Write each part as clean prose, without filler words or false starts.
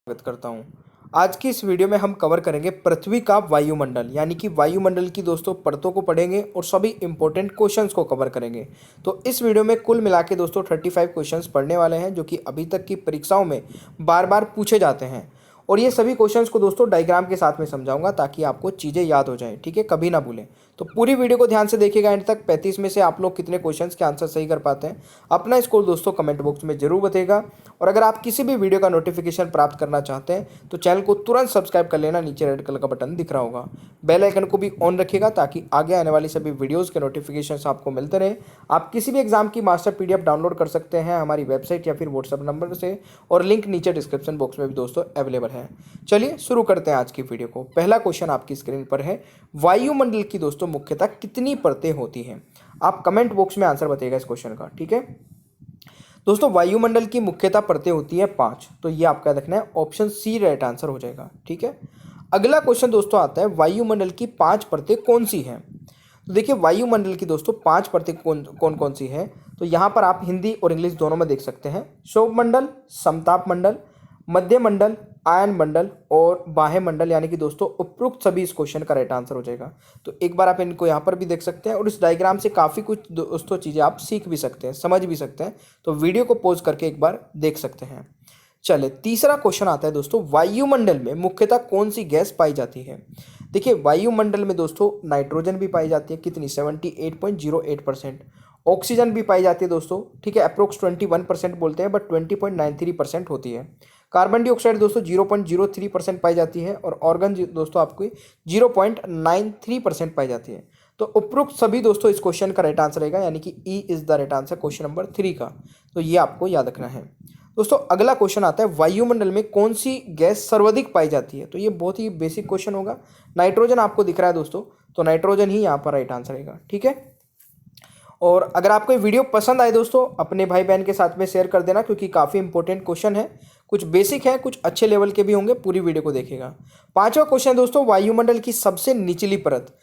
स्वागत करता हूं। आज की इस वीडियो में हम कवर करेंगे पृथ्वी का वायुमंडल, यानी कि वायुमंडल की दोस्तों परतों को पढ़ेंगे और सभी इंपॉर्टेंट क्वेश्चंस को कवर करेंगे। तो इस वीडियो में कुल मिला के दोस्तों 35 क्वेश्चंस पढ़ने वाले हैं, जो कि अभी तक की परीक्षाओं में बार बार पूछे जाते हैं। और ये सभी क्वेश्चंस को दोस्तों डायग्राम के साथ में समझाऊंगा ताकि आपको चीज़ें याद हो जाएं, ठीक है, कभी ना भूलें। तो पूरी वीडियो को ध्यान से देखिएगा एंड तक। 35 में से आप लोग कितने क्वेश्चंस के आंसर सही कर पाते हैं, अपना स्कोर दोस्तों कमेंट बॉक्स में जरूर बताइएगा। और अगर आप किसी भी वीडियो का नोटिफिकेशन प्राप्त करना चाहते हैं तो चैनल को तुरंत सब्सक्राइब कर लेना, नीचे रेड कलर का बटन दिख रहा होगा। बेल आइकन को भी ऑन रखिएगा ताकि आगे आने वाली सभी वीडियोस के नोटिफिकेशंस आपको मिलते रहे। आप किसी भी एग्जाम की मास्टर पीडीएफ डाउनलोड कर सकते हैं हमारी वेबसाइट या फिर व्हाट्सएप नंबर से, और लिंक नीचे डिस्क्रिप्शन बॉक्स में भी दोस्तों अवेलेबल है। चलिए शुरू करते हैं आज की वीडियो को। पहला क्वेश्चन आपकी स्क्रीन पर है, वायुमंडल की दोस्तों मुख्यतः कितनी परतें होती हैं? आप कमेंट बॉक्स में आंसर बताइएगा इस क्वेश्चन का, ठीक है। दोस्तों वायुमंडल की मुख्यतः परतें होती हैं 5, तो ये आपका रखना है ऑप्शन सी राइट आंसर हो जाएगा, ठीक है। अगला क्वेश्चन दोस्तों आता है, वायुमंडल की 5 परतें कौन सी हैं? तो देखिए वायुमंडल की दोस्तों 5 परतें कौन कौन सी हैं, तो यहाँ पर आप हिंदी और इंग्लिश दोनों में देख सकते हैं। शोभमंडल, समताप मंडल, मध्य मंडल, आयन मंडल और बाह्य मंडल, यानी कि दोस्तों उपरोक्त सभी इस क्वेश्चन का राइट आंसर हो जाएगा। तो एक बार आप इनको यहाँ पर भी देख सकते हैं और इस डायग्राम से काफ़ी कुछ दोस्तों चीज़ें आप सीख भी सकते हैं, समझ भी सकते हैं। तो वीडियो को पॉज करके एक बार देख सकते हैं। चले तीसरा क्वेश्चन आता है दोस्तों, वायुमंडल में मुख्यतः कौन सी गैस पाई जाती है? देखिए वायुमंडल में दोस्तों नाइट्रोजन भी पाई जाती है, कितनी 78.08%। ऑक्सीजन भी पाई जाती है दोस्तों, ठीक है, अप्रोक्स 21% बोलते हैं बट 20.93% होती है। कार्बन डाइऑक्साइड दोस्तों 0.03% पाई जाती है और ऑर्गन दोस्तों आपकी 0.93% पाई जाती है। तो उपरोक्त सभी दोस्तों इस क्वेश्चन का राइट आंसर रहेगा, यानी कि E is the right answer question number 3 का। तो ये आपको याद रखना है दोस्तों। अगला क्वेश्चन आता है, वायुमंडल में कौन सी गैस सर्वाधिक पाई जाती है? तो ये बहुत ही बेसिक क्वेश्चन होगा। नाइट्रोजन आपको दिख रहा है दोस्तों, तो नाइट्रोजन ही यहाँ पर राइट आंसर रहेगा, ठीक है। और अगर आपको ये वीडियो पसंद आए दोस्तों, अपने भाई बहन के साथ में शेयर कर देना, क्योंकि काफ़ी इंपॉर्टेंट क्वेश्चन है, कुछ बेसिक है, कुछ अच्छे लेवल के भी होंगे। पूरी वीडियो को देखिएगा। पांचवा क्वेश्चन दोस्तों, वायुमंडल की सबसे निचली परत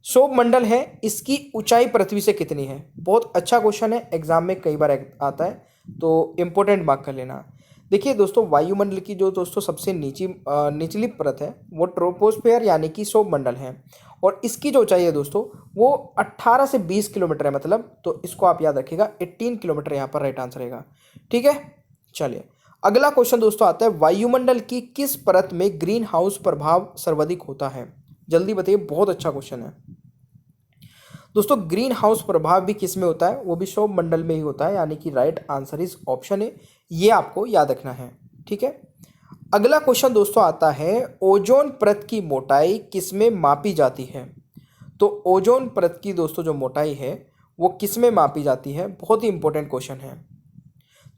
क्षोभमंडल है, इसकी ऊंचाई पृथ्वी से कितनी है? बहुत अच्छा क्वेश्चन है, एग्जाम में कई बार आता है, तो इंपॉर्टेंट मार्क कर लेना। देखिए दोस्तों वायुमंडल की जो दोस्तों सबसे निचली परत है वो ट्रोपोस्फेयर यानी कि क्षोभमंडल है, और इसकी जो ऊंचाई है दोस्तों वो 18 से 20 किलोमीटर है, मतलब, तो इसको आप याद रखिएगा 18 किलोमीटर यहाँ पर राइट आंसर रहेगा, ठीक है। चलिए अगला क्वेश्चन दोस्तों आता है, वायुमंडल की किस परत में ग्रीन हाउस प्रभाव सर्वाधिक होता है? जल्दी बताइए, बहुत अच्छा क्वेश्चन है दोस्तों। ग्रीन हाउस प्रभाव भी किस में होता है? वो भी क्षोभमंडल में ही होता है, यानी कि right answer is option A. ये आपको याद रखना है, ठीक है। अगला क्वेश्चन दोस्तों आता है, ओजोन परत की मोटाई किस में मापी जाती है? तो ओजोन परत की दोस्तों जो मोटाई है वो किस में मापी जाती है? बहुत ही इंपॉर्टेंट क्वेश्चन है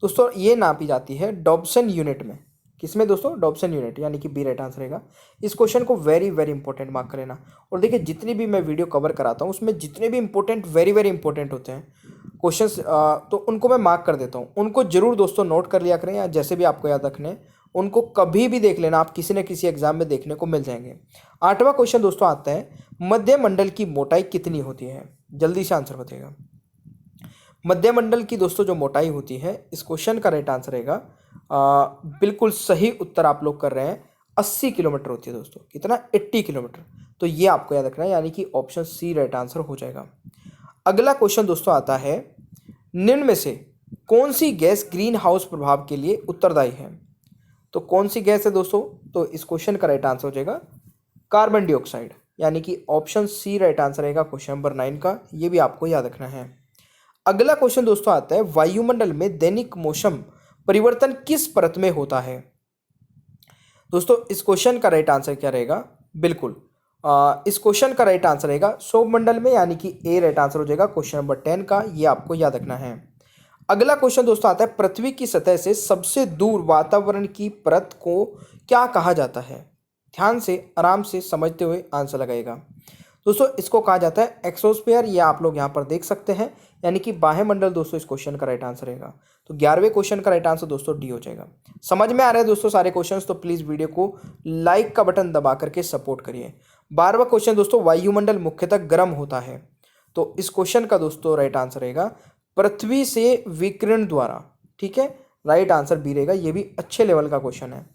दोस्तों। ये नापी जाती है डॉब्सन यूनिट में। किसमें दोस्तों? डॉब्सन यूनिट, यानी कि बी राइट आंसर रहेगा। इस क्वेश्चन को वेरी वेरी इंपॉर्टेंट मार्क कर लेना। और देखिए जितनी भी मैं वीडियो कवर कराता हूँ उसमें जितने भी इंपॉर्टेंट वेरी वेरी इंपॉर्टेंट होते हैं क्वेश्चंस, तो उनको मैं मार्क कर देता हूँ। उनको जरूर दोस्तों नोट कर लिया करें, या जैसे भी आपको याद रखने, उनको कभी भी देख लेना, आप किसी न किसी एग्जाम में देखने को मिल जाएंगे। आठवां क्वेश्चन दोस्तों आता है, मध्य मंडल की मोटाई कितनी होती है? जल्दी से आंसर बताइएगा। मध्य मंडल की दोस्तों जो मोटाई होती है, इस क्वेश्चन का राइट आंसर रहेगा, बिल्कुल सही उत्तर आप लोग कर रहे हैं, 80 किलोमीटर होती है दोस्तों। कितना? 80 किलोमीटर। तो ये आपको याद रखना है, यानी कि ऑप्शन सी राइट आंसर हो जाएगा। अगला क्वेश्चन दोस्तों आता है, निम्न में से कौन सी गैस ग्रीन हाउस प्रभाव के लिए उत्तरदायी है? तो कौन सी गैस है दोस्तों? तो इस क्वेश्चन का राइट आंसर हो जाएगा कार्बन डाइऑक्साइड, यानी कि ऑप्शन सी राइट आंसर रहेगा क्वेश्चन नंबर 9 का। ये भी आपको याद रखना है। अगला क्वेश्चन दोस्तों आता है, वायुमंडल में दैनिक मौसम परिवर्तन किस परत में होता है? दोस्तों इस क्वेश्चन का राइट आंसर क्या रहेगा? बिल्कुल इस क्वेश्चन का राइट आंसर रहेगा क्षोभमंडल में, यानी कि ए राइट आंसर हो जाएगा क्वेश्चन नंबर 10 का। ये आपको याद रखना है। अगला क्वेश्चन दोस्तों आता है, पृथ्वी की सतह से सबसे दूर वातावरण की परत को क्या कहा जाता है? ध्यान से आराम से समझते हुए आंसर लगाएगा दोस्तों। इसको कहा जाता है एक्सोस्फीयर, ये आप लोग यहाँ पर देख सकते हैं, यानी कि बाह्य मंडल दोस्तों इस क्वेश्चन का राइट आंसर रहेगा। तो 11वें क्वेश्चन का राइट आंसर दोस्तों डी हो जाएगा। समझ में आ रहा है दोस्तों सारे क्वेश्चंस? तो प्लीज वीडियो को लाइक का बटन दबा करके सपोर्ट करिए। 12वां क्वेश्चन दोस्तों, वायुमंडल मुख्यतः गर्म होता है। तो इस क्वेश्चन का दोस्तों राइट आंसर रहेगा पृथ्वी से विकिरण द्वारा, ठीक है, राइट आंसर बी रहेगा। ये भी अच्छे लेवल का क्वेश्चन है।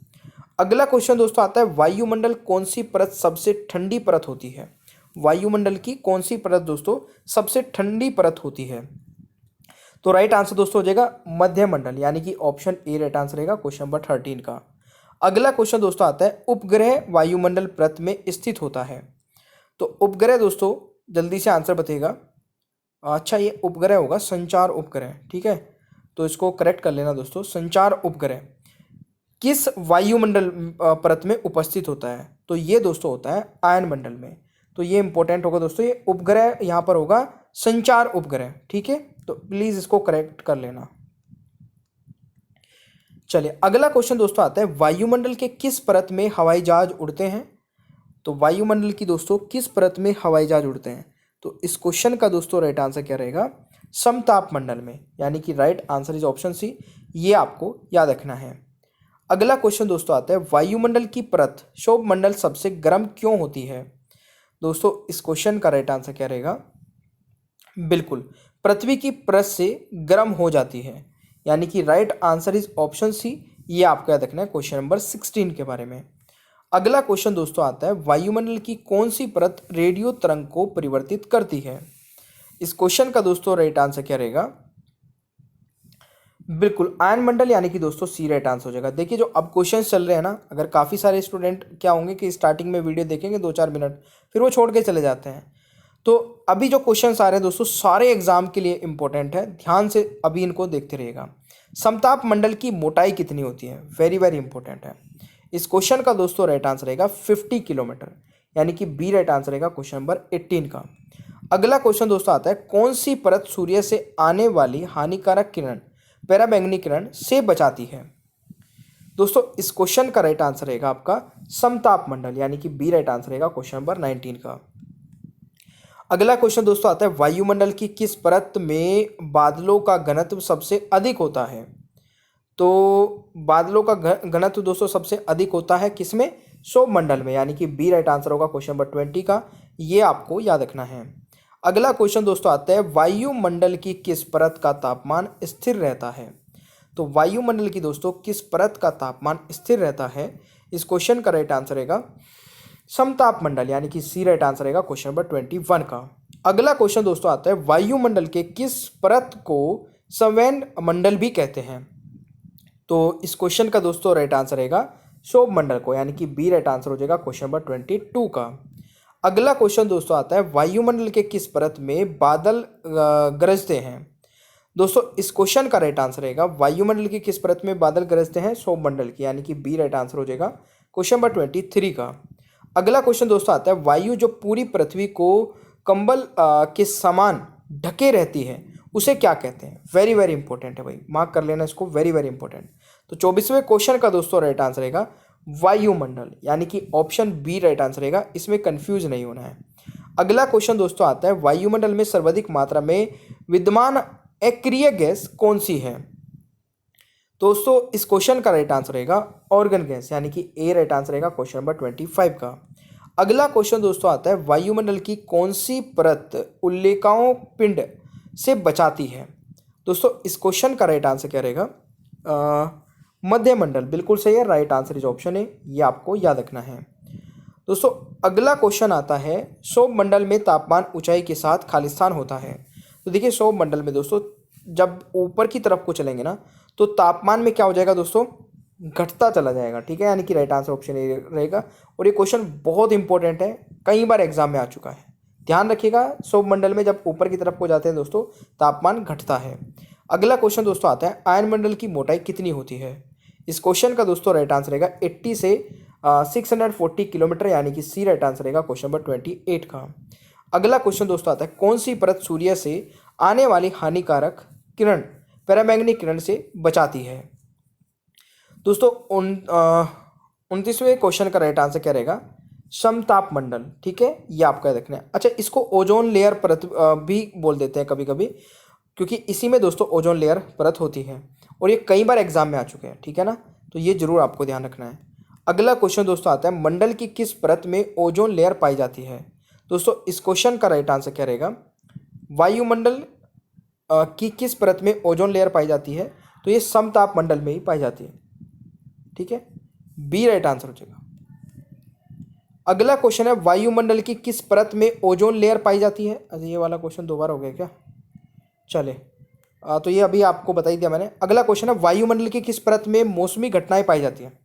अगला क्वेश्चन दोस्तों आता है, वायुमंडल कौन सी परत सबसे ठंडी परत होती है? वायुमंडल की कौन सी परत दोस्तों सबसे ठंडी परत होती है? तो राइट आंसर दोस्तों हो जाएगा मध्यमंडल, यानी कि ऑप्शन ए राइट आंसर रहेगा क्वेश्चन नंबर 13 का। अगला क्वेश्चन दोस्तों आता है, उपग्रह वायुमंडल परत में स्थित होता है। तो उपग्रह दोस्तों जल्दी से आंसर बताइएगा। अच्छा, ये उपग्रह होगा संचार उपग्रह, ठीक है, तो इसको करेक्ट कर लेना दोस्तों। संचार उपग्रह किस वायुमंडल परत में उपस्थित होता है? तो ये दोस्तों होता है आयनमंडल में। तो ये इंपॉर्टेंट होगा दोस्तों, ये उपग्रह यहाँ पर होगा संचार उपग्रह, ठीक है, तो प्लीज इसको करेक्ट कर लेना। चलिए अगला क्वेश्चन दोस्तों आता है, वायुमंडल के किस परत में हवाई जहाज उड़ते हैं? तो वायुमंडल की दोस्तों किस परत में हवाई जहाज उड़ते हैं? तो इस क्वेश्चन का दोस्तों राइट आंसर क्या रहेगा? समताप मंडल में, यानी कि right answer is option C. ये आपको याद रखना है। अगला क्वेश्चन दोस्तों आता है, वायुमंडल की परत शोभमंडल सबसे गर्म क्यों होती है? दोस्तों इस क्वेश्चन का राइट आंसर क्या रहेगा? बिल्कुल, पृथ्वी की परत से गर्म हो जाती है, यानी कि right answer is option C. ये आपको याद रखना है क्वेश्चन नंबर 16 के बारे में। अगला क्वेश्चन दोस्तों आता है, वायुमंडल की कौन सी परत रेडियो तरंग को परिवर्तित करती है? इस क्वेश्चन का दोस्तों राइट आंसर क्या रहेगा? बिल्कुल आयनमंडल, यानी कि दोस्तों सी राइट आंसर हो जाएगा। देखिए जो अब क्वेश्चन चल रहे हैं ना, अगर काफ़ी सारे स्टूडेंट क्या होंगे कि स्टार्टिंग में वीडियो देखेंगे 2-4 मिनट, फिर वो छोड़ के चले जाते हैं। तो अभी जो क्वेश्चन आ रहे हैं दोस्तों सारे एग्जाम के लिए इंपॉर्टेंट है, ध्यान से अभी इनको देखते रहिएगा। समताप मंडल की मोटाई कितनी होती है? वेरी वेरी इंपॉर्टेंट है। इस क्वेश्चन का दोस्तों राइट आंसर रहेगा 50 किलोमीटर, यानी कि बी राइट आंसर रहेगा क्वेश्चन नंबर 18 का। अगला क्वेश्चन दोस्तों आता है, कौन सी परत सूर्य से आने वाली हानिकारक किरण पराबैंगनी किरण से बचाती है? दोस्तों इस क्वेश्चन का राइट आंसर रहेगा आपका समताप मंडल, यानी कि बी राइट आंसर रहेगा क्वेश्चन नंबर 19 का। अगला क्वेश्चन दोस्तों आता है, वायुमंडल की किस परत में बादलों का घनत्व सबसे अधिक होता है? तो बादलों का घनत्व दोस्तों सबसे अधिक होता है किसमें? शोभमंडल में, यानी कि बी राइट आंसर होगा क्वेश्चन नंबर 20 का। ये आपको याद रखना है। अगला क्वेश्चन दोस्तों आता है, वायुमंडल की किस परत का तापमान स्थिर रहता है? तो वायुमंडल की दोस्तों किस परत का तापमान स्थिर रहता है? इस क्वेश्चन का राइट आंसर रहेगा समताप मंडल, यानी कि सी राइट आंसर रहेगा क्वेश्चन नंबर 21 का। अगला क्वेश्चन दोस्तों आता है, वायुमंडल के किस परत को संवहन मंडल भी कहते हैं? तो इस क्वेश्चन का दोस्तों राइट आंसर रहेगा शोभमंडल को, यानी कि बी राइट आंसर हो जाएगा क्वेश्चन नंबर 22 का। अगला क्वेश्चन दोस्तों आता है, वायुमंडल के किस परत में बादल गरजते हैं? दोस्तों इस क्वेश्चन का राइट आंसर रहेगा, वायुमंडल की किस परत में बादल गरजते हैं? शोभमंडल की, यानी कि बी राइट आंसर हो जाएगा क्वेश्चन नंबर 23 का। अगला क्वेश्चन दोस्तों आता है, वायु जो पूरी पृथ्वी को कंबल के समान ढके रहती है उसे क्या कहते हैं? वेरी वेरी इंपॉर्टेंट है भाई, मार्क कर लेना इसको, वेरी वेरी इंपॉर्टेंट। तो 24वें क्वेश्चन का दोस्तों राइट आंसर रहेगा वायुमंडल, यानी कि ऑप्शन बी राइट आंसर रहेगा, इसमें कंफ्यूज नहीं होना है। अगला क्वेश्चन दोस्तों आता है, वायुमंडल में सर्वाधिक मात्रा में विद्यमान अक्रिय गैस कौन सी है? दोस्तों इस क्वेश्चन का राइट आंसर रहेगा ऑर्गन गैस, यानी कि ए राइट आंसर रहेगा क्वेश्चन नंबर 25 का। अगला क्वेश्चन दोस्तों आता है, वायुमंडल की कौन सी परत उल्लेखाओं पिंड से बचाती है? दोस्तों इस क्वेश्चन का राइट आंसर क्या रहेगा? मध्यमंडल, बिल्कुल सही है, right answer is option A. ये आपको याद रखना है। दोस्तों अगला क्वेश्चन आता है, सौरमंडल में तापमान ऊंचाई के साथ खालिस्तान होता है। तो देखिए सौरमंडल में दोस्तों जब ऊपर की तरफ को चलेंगे ना तो तापमान में क्या हो जाएगा दोस्तों? घटता चला जाएगा, ठीक है, यानी कि राइट आंसर ऑप्शन ए रहेगा। और ये क्वेश्चन बहुत इंपॉर्टेंट है, कई बार एग्जाम में आ चुका है, ध्यान रखिएगा। सौरमंडल में जब ऊपर की तरफ को जाते हैं दोस्तों तापमान घटता है। अगला क्वेश्चन दोस्तों आता है, आयनमंडल की मोटाई कितनी होती है? इस क्वेश्चन का दोस्तों राइट आंसर रहेगा 80 से 640 किलोमीटर, यानी कि सी राइट आंसर रहेगा क्वेश्चन नंबर 28 का। अगला क्वेश्चन दोस्तों आता है, कौन सी परत सूर्य से आने वाली हानिकारक किरण पैरामैग्नेटिक किरण से बचाती है? दोस्तों 29वें क्वेश्चन का राइट आंसर क्या रहेगा? समताप मंडल, ठीक है, ये आपका रखना है। अच्छा, इसको ओजोन लेयर परत भी बोल देते हैं कभी कभी, क्योंकि इसी में दोस्तों ओजोन लेयर परत होती है और ये कई बार एग्जाम में आ चुके हैं, ठीक है ना, तो ये जरूर आपको ध्यान रखना है। अगला क्वेश्चन दोस्तों आता है, मंडल की किस परत में ओजोन लेयर पाई जाती है? दोस्तों इस क्वेश्चन का राइट आंसर क्या रहेगा? वायुमंडल की किस परत में ओजोन लेयर पाई जाती है? तो ये समताप मंडल में ही पाई जाती है, ठीक है। बी राइट आंसर हो जाएगा। अगला क्वेश्चन है वायुमंडल की किस परत में ओजोन लेयर पाई जाती है। अरे ये वाला क्वेश्चन दो बार हो गया क्या, चले तो ये अभी आपको बता ही दिया मैंने। अगला क्वेश्चन है वायुमंडल की किस परत में मौसमी घटनाएं पाई जाती हैं।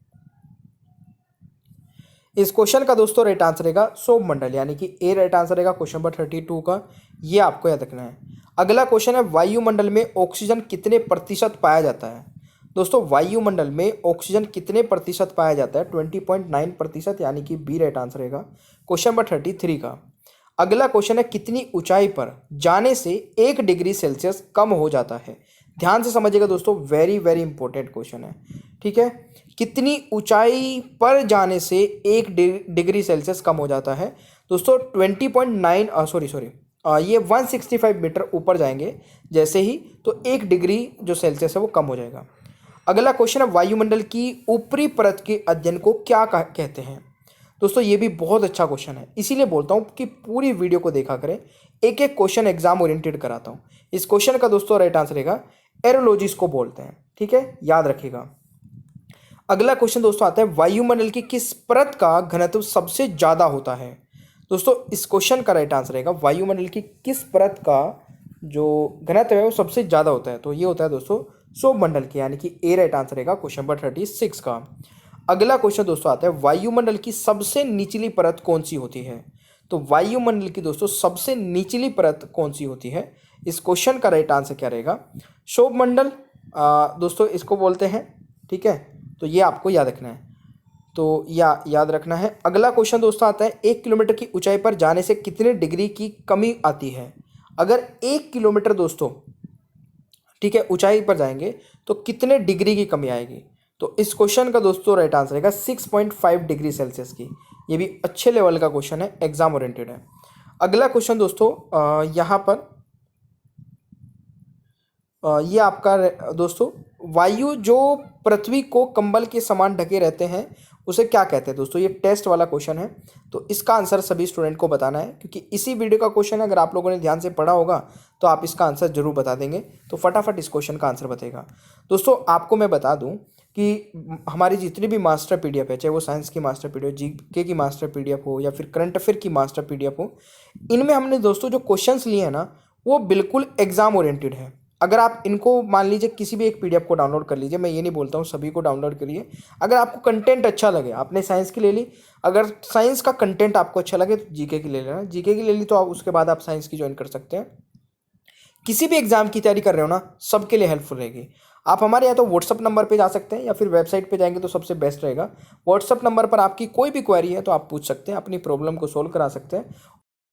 इस क्वेश्चन का दोस्तों राइट आंसर रहेगा सौरमंडल, यानी कि ए राइट आंसर रहेगा क्वेश्चन नंबर 32 का, ये आपको याद रखना है। अगला क्वेश्चन है वायुमंडल में ऑक्सीजन कितने प्रतिशत पाया जाता है। दोस्तों वायुमंडल में ऑक्सीजन कितने प्रतिशत पाया जाता है, 20.9%, यानी कि बी राइट आंसर रहेगा क्वेश्चन नंबर 33 का। अगला क्वेश्चन है कितनी ऊंचाई पर जाने से 1 डिग्री सेल्सियस कम हो जाता है। ध्यान से समझिएगा दोस्तों, वेरी वेरी इंपॉर्टेंट क्वेश्चन है, ठीक है। कितनी ऊंचाई पर जाने से 1 डिग्री सेल्सियस कम हो जाता है दोस्तों, 20.9 सॉरी ये 165 मीटर ऊपर जाएंगे जैसे ही, तो 1 डिग्री जो सेल्सियस है वो कम हो जाएगा। अगला क्वेश्चन है वायुमंडल की ऊपरी परत के अध्ययन को क्या कहते हैं। दोस्तों ये भी बहुत अच्छा क्वेश्चन है, इसीलिए बोलता हूँ कि पूरी वीडियो को देखा करें, एक एक क्वेश्चन एग्जाम ओरिएंटेड कराता हूँ। इस क्वेश्चन का दोस्तों राइट आंसर रहेगा एरोलॉजिस को बोलते हैं, ठीक है, याद रखिएगा। अगला क्वेश्चन दोस्तों आता है वायुमंडल की किस परत का घनत्व सबसे ज्यादा होता है। दोस्तों इस क्वेश्चन का राइट आंसर रहेगा वायुमंडल की किस परत का जो घनत्व है वो सबसे ज्यादा होता है, तो ये होता है दोस्तों सौरमंडल की, यानी कि ए राइट आंसर रहेगा क्वेश्चन नंबर 36 का। अगला क्वेश्चन दोस्तों आता है वायुमंडल की सबसे निचली परत कौन सी होती है। तो वायुमंडल की दोस्तों सबसे निचली परत कौन सी होती है, इस क्वेश्चन का राइट आंसर क्या रहेगा, सौरमंडल दोस्तों इसको बोलते हैं, ठीक है, तो ये आपको याद रखना है, तो याद रखना है। अगला क्वेश्चन दोस्तों आता है 1 किलोमीटर की ऊंचाई पर जाने से कितने डिग्री की कमी आती है। अगर 1 किलोमीटर दोस्तों, ठीक है, ऊंचाई पर जाएंगे तो कितने डिग्री की कमी आएगी, तो इस क्वेश्चन का दोस्तों राइट आंसर रहेगा 6.5 डिग्री सेल्सियस की। ये भी अच्छे लेवल का क्वेश्चन है, एग्जाम ओरिएंटेड है। अगला क्वेश्चन दोस्तों यहाँ पर ये आपका दोस्तों वायु जो पृथ्वी को कंबल के समान ढके रहते हैं उसे क्या कहते हैं। दोस्तों ये टेस्ट वाला क्वेश्चन है, तो इसका आंसर सभी स्टूडेंट को बताना है, क्योंकि इसी वीडियो का क्वेश्चन है, अगर आप लोगों ने ध्यान से पढ़ा होगा तो आप इसका आंसर जरूर बता देंगे। तो फटाफट इस क्वेश्चन का आंसर बताएगा। दोस्तों आपको मैं बता दूं कि हमारी जितनी भी मास्टर पीडीएफ है, चाहे वो साइंस की मास्टर पीडीएफ, जीके की मास्टर पीडीएफ हो या फिर करंट अफेयर की मास्टर पीडीएफ हो, इनमें हमने दोस्तों जो क्वेश्चंस लिए हैं ना वो बिल्कुल एग्जाम ओरिएंटेड है। अगर आप इनको मान लीजिए किसी भी एक पीडीएफ को डाउनलोड कर लीजिए, मैं ये नहीं बोलता हूँ सभी को डाउनलोड करिए। अगर आपको कंटेंट अच्छा लगे, आपने साइंस की ले ली, अगर साइंस का कंटेंट आपको अच्छा लगे तो जीके की ले लेना, जीके की ले ली तो आप उसके बाद आप साइंस की ज्वाइन कर सकते हैं। किसी भी एग्जाम की तैयारी कर रहे हो ना, सबके लिए हेल्पफुल रहेगी। आप हमारे या तो व्हाट्सअप नंबर पे जा सकते हैं या फिर वेबसाइट पे जाएंगे तो सबसे बेस्ट रहेगा। व्हाट्सअप नंबर पर आपकी कोई भी क्वेरी है तो आप पूछ सकते हैं, अपनी प्रॉब्लम को सोल्व करा सकते हैं।